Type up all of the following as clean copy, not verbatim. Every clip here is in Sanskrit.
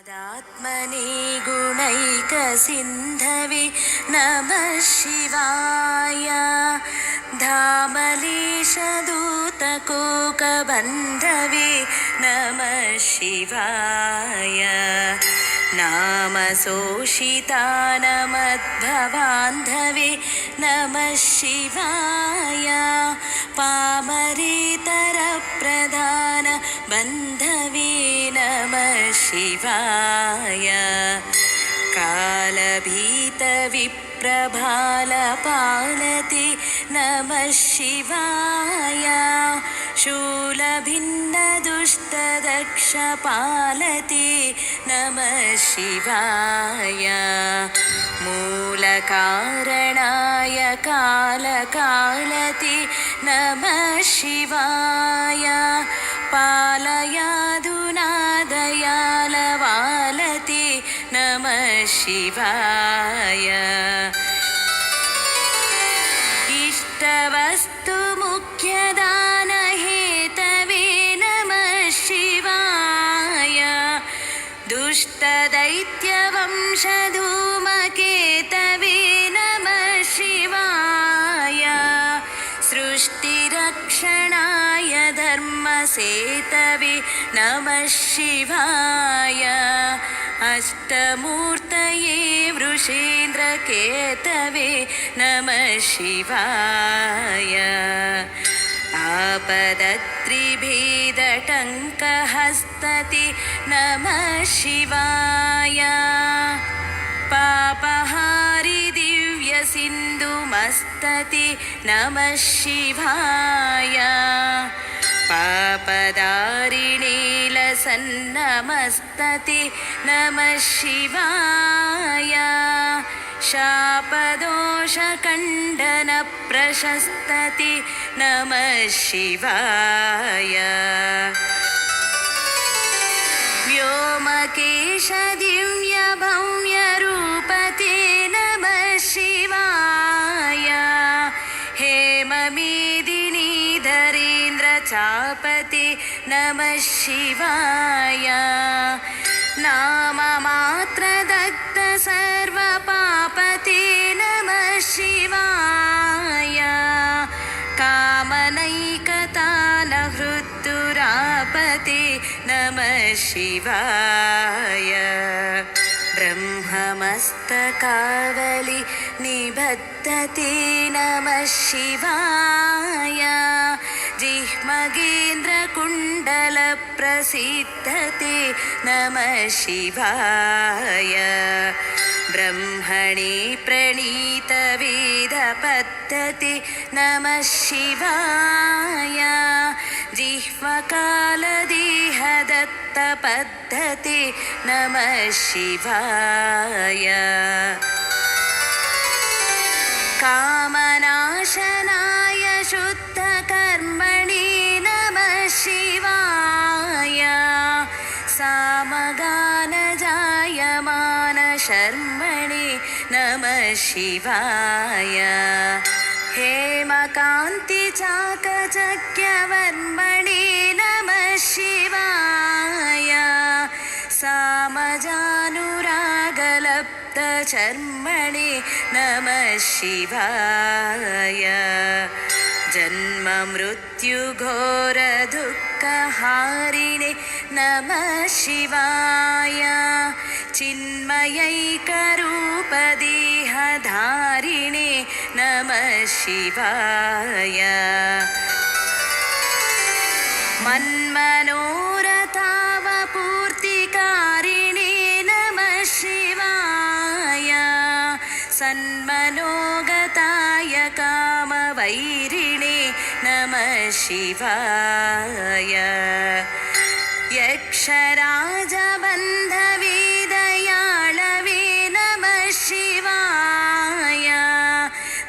चिदात्मने गुणैकसिन्धवे नमः शिवाय। धामलेशदूतकोकबन्धवे नमः शिवाय। नामशोषितानमद्भवान्धवे नमः शिवाय। पामरेतरप्रधान बन्धवे नमः शिवाय। कालभीतविप्रभालपालते नमः शिवाय। शूलभिन्नदुष्टदक्षपालते नमः शिवाय। मूलकारणाय कालकालते नमः शिवाय। पालयाधुना दयालवालते नमः शिवाय। इष्टवस्तुमुख्यदानहेतवे नमः शिवाय। दुष्टदैत्यवंशधूमकेतवे नमः शिवाय। सृष्टिरक्षणाय धर्मसेतवे नमः शिवाय। अष्टमूर्तये वृषेन्द्रकेतवे नमः शिवाय। आपदत्रिभेदटङ्कहस्तते नमः शिवाय। पापहारि दिव्यसिन्धुमस्तते नमः शिवाय। पापदारिणीलसन्नमस्तते नमः शिवाय। शापदोषखण्डनप्रशस्तते नमः शिवाय। व्योमकेशदिव्यभव्यरूपते नमः शिवाय। हेममेदिनीधरेन्द्रचापते नमः शिवाय। नाममात्रदग्धसर्वपापते नमः शिवाय। कामनैकतालहृद्दुरापते नमः शिवाय। ब्रह्ममस्तकावलि निबद्धते नमः शिवाय। जिह्मगेन्द्रकुण्डलप्रसिद्धते नमः शिवाय। ब्रह्मणे प्रणीतवेदपद्धते नमः शिवाय। जिह्वकालदेहदत्तपद्धते नमः शिवाय। कामनाशनाय शुद्धकर्मणे नमः शिवाय। सामगानजायमानशर्मणे नमः शिवाय। हेमकान्तिचाकचक्यवर्मणे नमः शिवाय। सामजानुरागलब्धचर्मणे नमः शिवाय। जन्ममृत्युघोरदुःखहारिणे नमः शिवाय। चिन्मयैकरूपदेहधारिणे नमः शिवाय। मन्मनोरथावपूर्तिकारिणे नमः शिवाय। सन्मनोगताय कामवैरिणे नमः शिवाय। यक्षराजबन्धवे दयाळवे नमः शिवाय।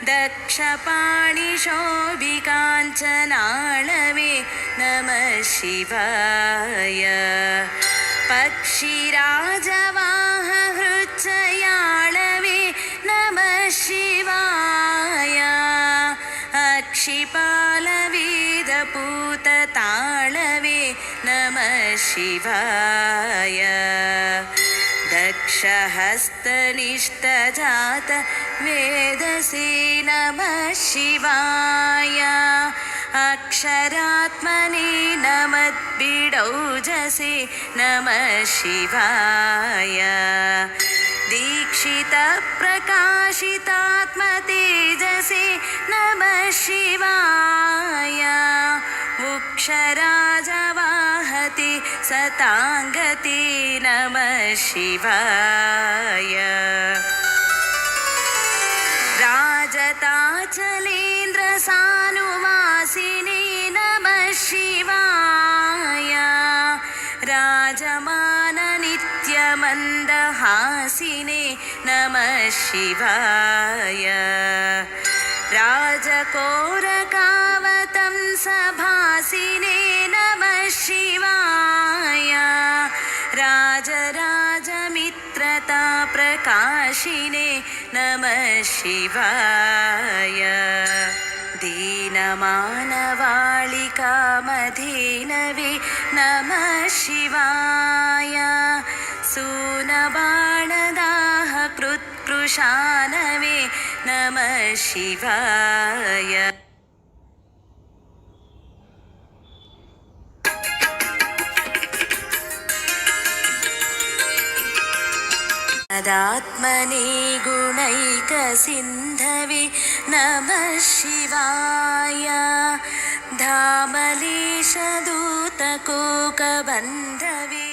दक्षपाणिशोभिकाञ्चनाळवे नमः शिवाय। पक्षिराजवाहहृच्छयाळवे नमः शिवाय। अक्षिपालवेदपूतताळवे नमः शिवाय। वृक्षहस्तनिष्ठजात वेदसे नमः शिवाय अक्षरात्मने नमद्भिडौजसे नमः शिवाय दीक्षितप्रकाशितात्मतेजसे नमः शिवाय मुक्षराजवाहति सताङ्गते नमः शिवाय राजताचलेन्द्रसानुवासिने नमः शिवाय राजमाननित्यमन्दहासिने नमः शिवाय राजकोरकावतं सभासिने नमः शिवाय राजराजमित्रता प्रकाशिने नमः शिवाय दीनमानवाळिकामधेनवे नमः शिवाय सूनबाणदाह कृत्कृशानवे नमः शिवाय तदात्मने गुणैकसिन्धवे नमः शिवाय धामलेशदूतकोकबन्धवे